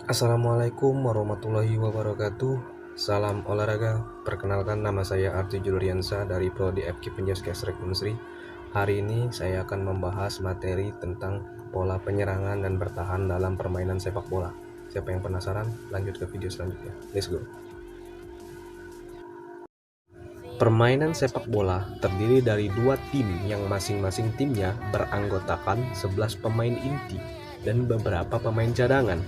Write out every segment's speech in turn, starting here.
Assalamualaikum warahmatullahi wabarakatuh. Salam olahraga. Perkenalkan, nama saya Arti Julriansa dari Prodi FK Penjas Kesrek Unsri. Hari ini saya akan membahas materi tentang pola penyerangan dan bertahan dalam permainan sepak bola. Siapa yang penasaran? Lanjut ke video selanjutnya. Let's go. Permainan sepak bola terdiri dari dua tim yang masing-masing timnya beranggotakan 11 pemain inti dan beberapa pemain cadangan.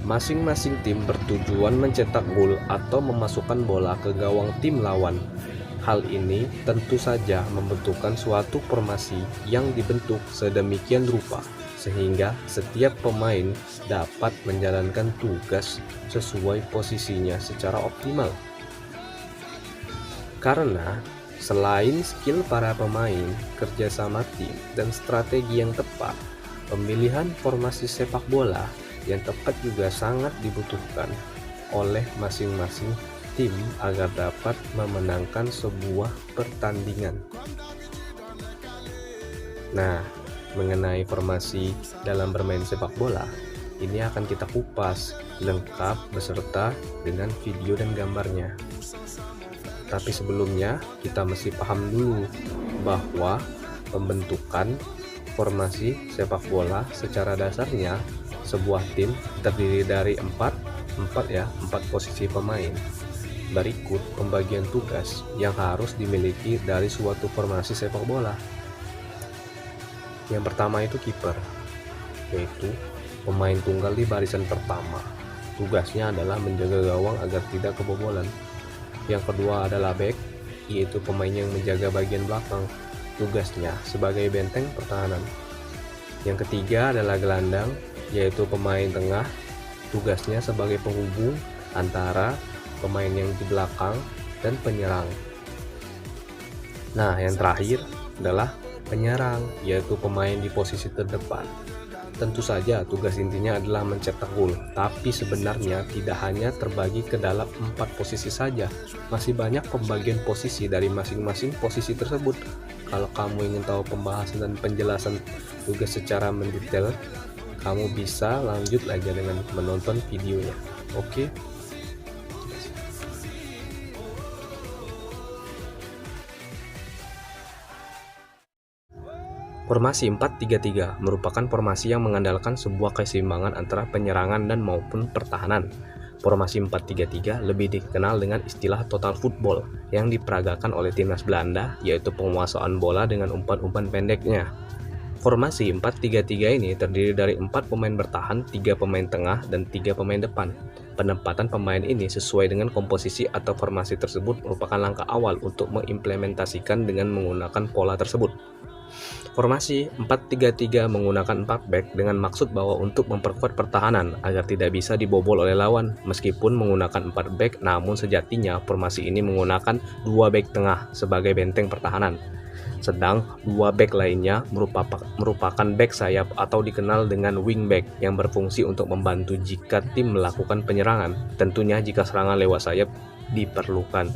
Masing-masing tim bertujuan mencetak gol atau memasukkan bola ke gawang tim lawan. Hal ini tentu saja membutuhkan suatu formasi yang dibentuk sedemikian rupa sehingga setiap pemain dapat menjalankan tugas sesuai posisinya secara optimal. Karena selain skill para pemain, kerjasama tim, dan strategi yang tepat, pemilihan formasi sepak bola yang tepat juga sangat dibutuhkan oleh masing-masing tim agar dapat memenangkan sebuah pertandingan. Nah, mengenai formasi dalam bermain sepak bola, ini akan kita kupas lengkap beserta dengan video dan gambarnya. Tapi sebelumnya kita mesti paham dulu bahwa pembentukan formasi sepak bola secara dasarnya sebuah tim terdiri dari empat posisi pemain. Berikut pembagian tugas yang harus dimiliki dari suatu formasi sepak bola. Yang pertama itu kiper, yaitu pemain tunggal di barisan pertama. Tugasnya adalah menjaga gawang agar tidak kebobolan. Yang kedua adalah back, yaitu pemain yang menjaga bagian belakang. Tugasnya sebagai benteng pertahanan. Yang ketiga adalah gelandang, yaitu pemain tengah. Tugasnya sebagai penghubung antara pemain yang di belakang dan penyerang. Nah, yang terakhir adalah penyerang, yaitu pemain di posisi terdepan. Tentu saja tugas intinya adalah mencetak gol, tapi sebenarnya tidak hanya terbagi ke dalam 4 posisi saja. Masih banyak pembagian posisi dari masing-masing posisi tersebut. Kalau kamu ingin tahu pembahasan dan penjelasan tugas secara mendetail, kamu bisa lanjut aja dengan menonton videonya. Oke? Formasi 4-3-3 merupakan formasi yang mengandalkan sebuah keseimbangan antara penyerangan dan maupun pertahanan. Formasi 4-3-3 lebih dikenal dengan istilah total football yang diperagakan oleh timnas Belanda, yaitu penguasaan bola dengan umpan-umpan pendeknya. Formasi 4-3-3 ini terdiri dari 4 pemain bertahan, 3 pemain tengah, dan 3 pemain depan. Penempatan pemain ini sesuai dengan komposisi atau formasi tersebut merupakan langkah awal untuk mengimplementasikan dengan menggunakan pola tersebut. Formasi 4-3-3 menggunakan 4 back dengan maksud bahwa untuk memperkuat pertahanan agar tidak bisa dibobol oleh lawan. Meskipun menggunakan 4 back, namun sejatinya formasi ini menggunakan 2 back tengah sebagai benteng pertahanan. Sedang 2 back lainnya merupakan back sayap atau dikenal dengan wing back yang berfungsi untuk membantu jika tim melakukan penyerangan, tentunya jika serangan lewat sayap diperlukan.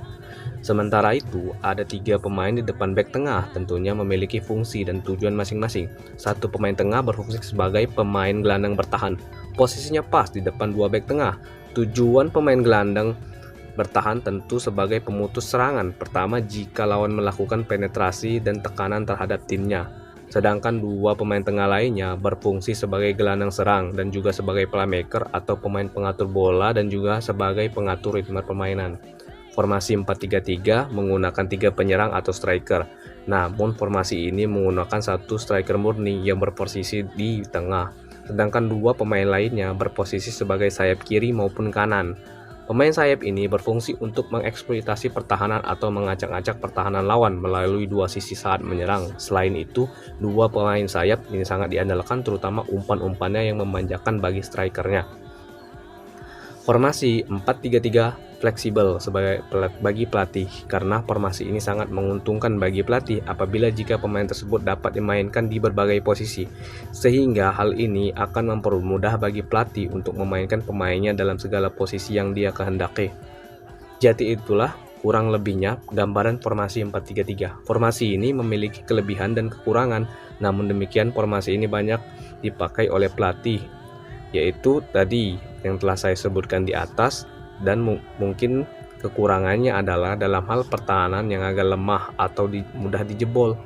Sementara itu, ada 3 pemain di depan back tengah tentunya memiliki fungsi dan tujuan masing-masing. Satu pemain tengah berfungsi sebagai pemain gelandang bertahan. Posisinya pas di depan 2 back tengah. Tujuan pemain gelandang bertahan tentu sebagai pemutus serangan pertama jika lawan melakukan penetrasi dan tekanan terhadap timnya. Sedangkan 2 pemain tengah lainnya berfungsi sebagai gelandang serang dan juga sebagai playmaker atau pemain pengatur bola dan juga sebagai pengatur ritme permainan. Formasi 4-3-3 menggunakan 3 penyerang atau striker. Namun formasi ini menggunakan 1 striker murni yang berposisi di tengah. Sedangkan 2 pemain lainnya berposisi sebagai sayap kiri maupun kanan. Pemain sayap ini berfungsi untuk mengeksploitasi pertahanan atau mengacak-acak pertahanan lawan melalui 2 sisi saat menyerang. Selain itu, 2 pemain sayap ini sangat diandalkan terutama umpan-umpannya yang memanjakan bagi strikernya. Formasi 4-3-3 fleksibel bagi pelatih karena formasi ini sangat menguntungkan bagi pelatih apabila jika pemain tersebut dapat dimainkan di berbagai posisi, sehingga hal ini akan mempermudah bagi pelatih untuk memainkan pemainnya dalam segala posisi yang dia kehendaki. Jadi itulah kurang lebihnya gambaran formasi 4-3-3. Formasi ini memiliki kelebihan dan kekurangan, namun demikian formasi ini banyak dipakai oleh pelatih, yaitu tadi yang telah saya sebutkan di atas, dan mungkin kekurangannya adalah dalam hal pertahanan yang agak lemah atau mudah dijebol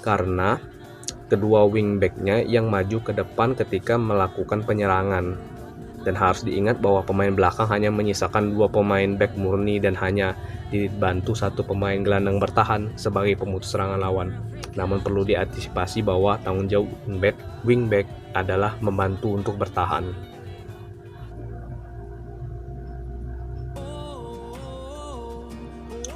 karena kedua wingbacknya yang maju ke depan ketika melakukan penyerangan. Dan harus diingat bahwa pemain belakang hanya menyisakan 2 pemain back murni dan hanya dibantu 1 pemain gelandang bertahan sebagai pemutus serangan lawan. Namun perlu diantisipasi bahwa tanggung jawab wingback adalah membantu untuk bertahan.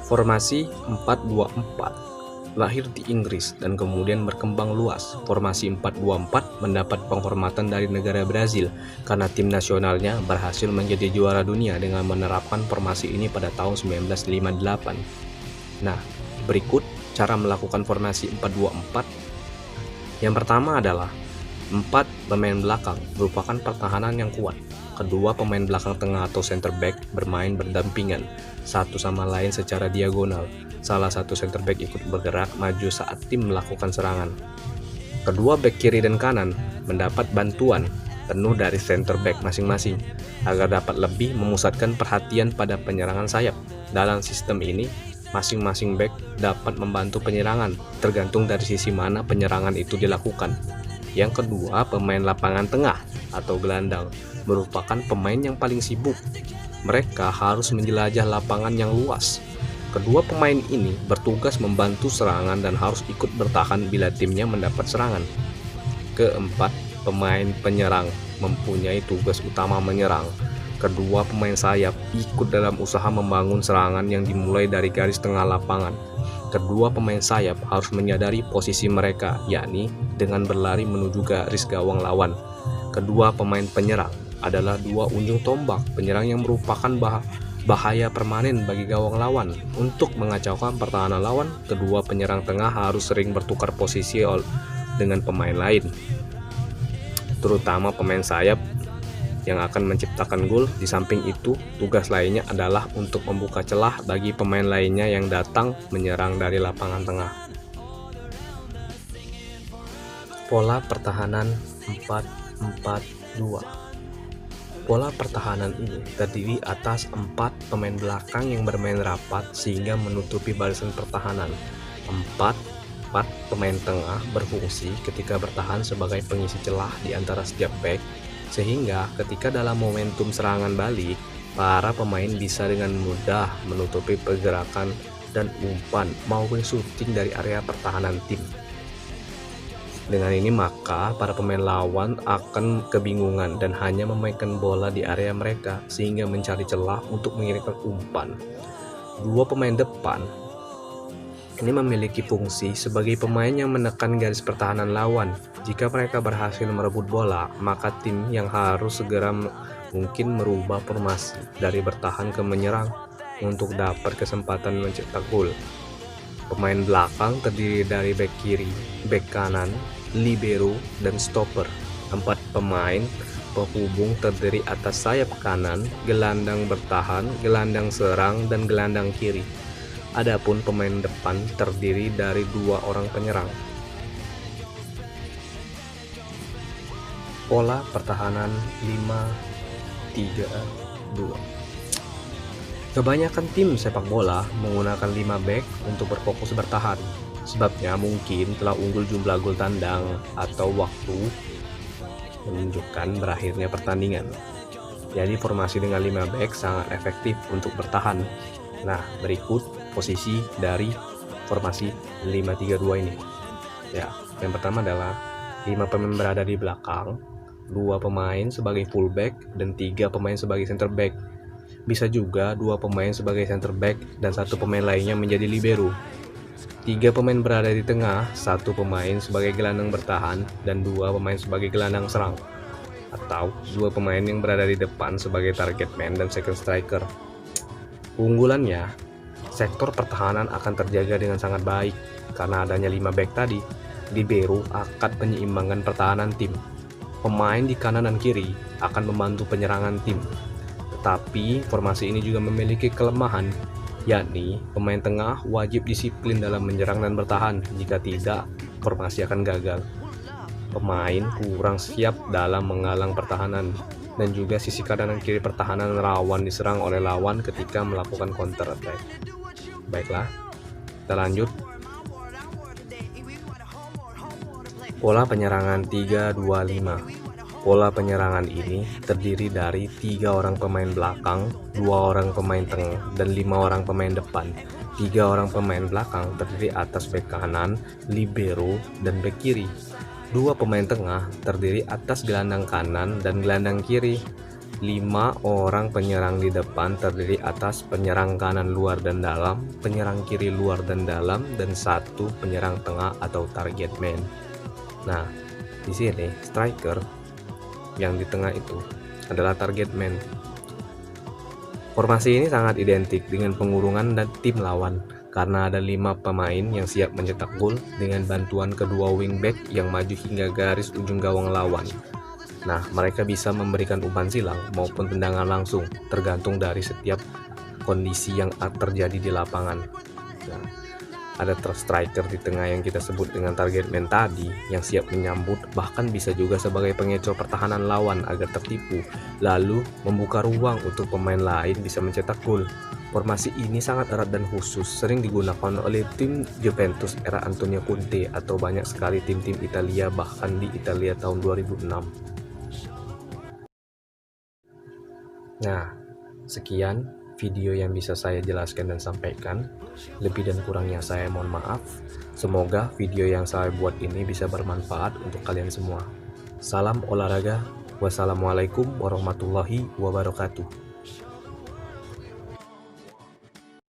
Formasi 4-2-4 lahir di Inggris dan kemudian berkembang luas. Formasi 4-2-4 mendapat penghormatan dari negara Brazil karena tim nasionalnya berhasil menjadi juara dunia dengan menerapkan formasi ini pada tahun 1958. Nah, berikut cara melakukan formasi 4-2-4. Yang pertama adalah 4 pemain belakang merupakan pertahanan yang kuat. Kedua pemain belakang tengah atau center back bermain berdampingan satu sama lain secara diagonal. Salah satu center back ikut bergerak maju saat tim melakukan serangan. Kedua back kiri dan kanan mendapat bantuan penuh dari center back masing-masing agar dapat lebih memusatkan perhatian pada penyerangan sayap. Dalam sistem ini, masing-masing back dapat membantu penyerangan tergantung dari sisi mana penyerangan itu dilakukan. Yang kedua, pemain lapangan tengah atau gelandang merupakan pemain yang paling sibuk. Mereka harus menjelajah lapangan yang luas. Kedua pemain ini bertugas membantu serangan dan harus ikut bertahan bila timnya mendapat serangan. Keempat, pemain penyerang mempunyai tugas utama menyerang. Kedua pemain sayap ikut dalam usaha membangun serangan yang dimulai dari garis tengah lapangan. Kedua pemain sayap harus menyadari posisi mereka, yakni dengan berlari menuju garis gawang lawan. Kedua pemain penyerang adalah 2 ujung tombak penyerang yang merupakan bahaya permanen bagi gawang lawan. Untuk mengacaukan pertahanan lawan, kedua penyerang tengah harus sering bertukar posisi dengan pemain lain, terutama pemain sayap yang akan menciptakan gol. Di samping itu, tugas lainnya adalah untuk membuka celah bagi pemain lainnya yang datang menyerang dari lapangan tengah. Pola pertahanan 4-4-2. Pola pertahanan ini terdiri atas 4 pemain belakang yang bermain rapat sehingga menutupi barisan pertahanan. 4 pemain tengah berfungsi ketika bertahan sebagai pengisi celah di antara setiap back, sehingga ketika dalam momentum serangan balik, para pemain bisa dengan mudah menutupi pergerakan dan umpan maupun syuting dari area pertahanan tim. Dengan ini maka para pemain lawan akan kebingungan dan hanya memainkan bola di area mereka sehingga mencari celah untuk mengirimkan umpan. 2 pemain depan ini memiliki fungsi sebagai pemain yang menekan garis pertahanan lawan. Jika mereka berhasil merebut bola, maka tim yang harus segera mungkin merubah formasi dari bertahan ke menyerang untuk dapat kesempatan mencetak gol. Pemain belakang terdiri dari back kiri, back kanan, libero, dan stopper. 4 pemain penghubung terdiri atas sayap kanan, gelandang bertahan, gelandang serang, dan gelandang kiri. Adapun pemain depan terdiri dari 2 orang penyerang. Pola pertahanan 5-3-2. Kebanyakan tim sepak bola menggunakan 5 back untuk berfokus bertahan. Sebabnya mungkin telah unggul jumlah gol tandang atau waktu menunjukkan berakhirnya pertandingan. Jadi formasi dengan 5 back sangat efektif untuk bertahan. Nah, berikut posisi dari formasi 5-3-2 ini. Ya, yang pertama adalah 5 pemain berada di belakang, 2 pemain sebagai fullback dan 3 pemain sebagai center back. Bisa juga 2 pemain sebagai center back dan 1 pemain lainnya menjadi libero. 3 pemain berada di tengah, 1 pemain sebagai gelandang bertahan dan 2 pemain sebagai gelandang serang. Atau 2 pemain yang berada di depan sebagai target man dan second striker. Keunggulannya, sektor pertahanan akan terjaga dengan sangat baik karena adanya 5 back tadi. Libero akan menyeimbangkan pertahanan tim. Pemain di kanan dan kiri akan membantu penyerangan tim. Tetapi formasi ini juga memiliki kelemahan, yakni pemain tengah wajib disiplin dalam menyerang dan bertahan. Jika tidak, formasi akan gagal. Pemain kurang siap dalam menghalang pertahanan. dan juga sisi kanan dan kiri pertahanan rawan diserang oleh lawan ketika melakukan counter attack. Baiklah, kita lanjut. Pola penyerangan 3-2-5. Pola penyerangan ini terdiri dari 3 orang pemain belakang, 2 orang pemain tengah, dan 5 orang pemain depan. 3 orang pemain belakang terdiri atas bek kanan, libero, dan bek kiri. 2 pemain tengah terdiri atas gelandang kanan dan gelandang kiri. 5 orang penyerang di depan terdiri atas penyerang kanan luar dan dalam, penyerang kiri luar dan dalam, dan 1 penyerang tengah atau target man. Nah, di sini striker yang di tengah itu adalah target man. Formasi ini sangat identik dengan pengurungan dan tim lawan karena ada 5 pemain yang siap mencetak gol dengan bantuan kedua wingback yang maju hingga garis ujung gawang lawan. Nah, mereka bisa memberikan umpan silang maupun tendangan langsung tergantung dari setiap kondisi yang terjadi di lapangan. Nah, ada striker di tengah yang kita sebut dengan target man tadi yang siap menyambut, bahkan bisa juga sebagai pengecoh pertahanan lawan agar tertipu, lalu membuka ruang untuk pemain lain bisa mencetak gol. Formasi ini sangat erat dan khusus, sering digunakan oleh tim Juventus era Antonio Conte atau banyak sekali tim-tim Italia, bahkan di Italia tahun 2006. Nah, sekian video yang bisa saya jelaskan dan sampaikan. Lebih dan kurangnya saya mohon maaf. Semoga video yang saya buat ini bisa bermanfaat untuk kalian semua. Salam olahraga. Wassalamualaikum warahmatullahi wabarakatuh.